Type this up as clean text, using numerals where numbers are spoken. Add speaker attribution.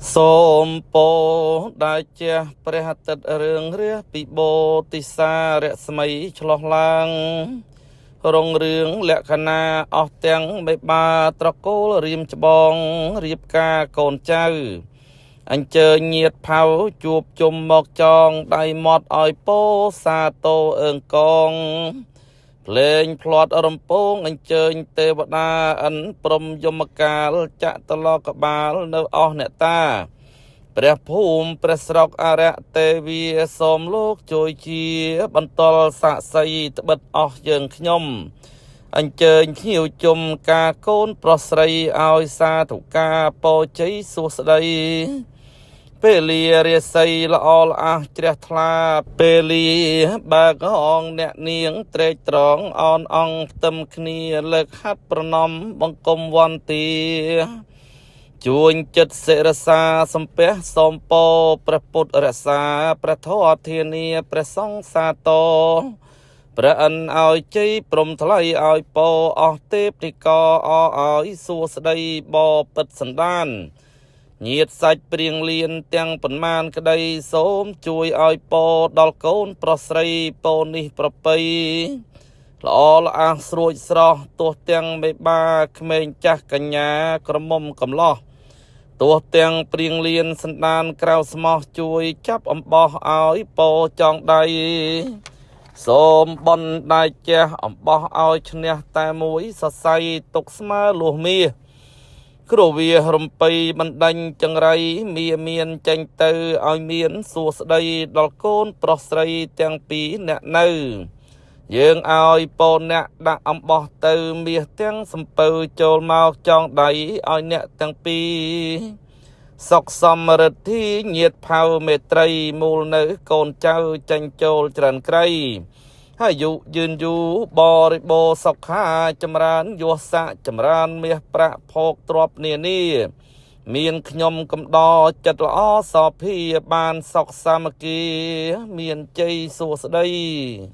Speaker 1: សូមពោដែលជាព្រះអាទិត្យរឿងរះពីបូតិសារស្មីឆ្លោះឡើងរងរឿងលក្ខណៈអស់ទាំងមេបាត្រកូលរៀមច្បងរៀបការកូនចៅអញ្ជើញញាតិផៅជួបជុំមកចងដៃមាត់ឲ្យពោសាទរអើងកងភ្លេងផ្្លាត់រំពងអញ្ជើញទេវតាអិនព្រំយមកាលចាក់តឡកបាលនៅអស់អ្នកតាព្រះភូមិព្រះស្រុកអរិយទេវីសូមលោកជួយជាបន្តលសាក្សីត្បិតអស់យើងខ្ញុំអញ្ជើញភ្ញៀវជុំការកូនប្រុសស្រីឲ្យសាធុការពោជ័យសួស្តីពេលលារាសីល្អល្អះជ្រះថ្លាពេលលាបើកហងអ្នកនាងត្រេកត្រង់អនអង្គផ្ទឹមគ្នាលើកហាត់ប្រណំបង្គំវន្ទាជួញចិត្តសិរសាសំពះសូមពោព្រះពុទ្ធរក្សាព្រះធម៌ធានាព្រះសង្ឃសាទរព្រះអិនឲ្យជ័យព្រមថ្លៃឲ្យពោអស់ទេពនិកអឲ្យសួស្តីបពិតសន្តានញាតសាច់ព្រៀងលៀនទាំងប៉ុន្មានក្តីសូមជួយឲ្យពោដល់កូនប្រុសស្រីពោនេះប្រពៃល្អល្អះស្រួចស្រស់ទោះទាំងមេបាក្មេងចាស់កញ្ញាក្រមុំកំឡោះទោះទាំងព្រៀងលៀនសន្តានក្រៅស្មោះជួយចាប់អំបោះឲ្យពោចងដៃសូមបនដៃជះអំបោះឲ្យឈ្នះតែមួយសរសៃទុកស្មើលួសមាសគ្រវារំពៃបណ្ដាញចង្រៃមានចេញទៅឲ្យមានសួស្តីដល់កូនប្រុសស្រីទាំងពីរអ្នកនៅយើងឲ្យពូនអ្នកដាក់អំបោះទៅមាសទាំងសំពៅចូលមកចងដៃឲ្យអ្នកទាំងពីរសុខសមរិទ្ធីញាតផៅមេត្រីមូលនៅកូនចៅចាញ់ចូលច្រើនក្រៃអាយុយឺនយូរបរិបូរសុខាចម្រើនយស័កចម្រើនមាសប្រាក់ភោគទ្រព្យនានាមានខ្ញុំកំដរចិត្តល្អសោភាបានសុខសាមគ្គីមានជ័យសួស្តី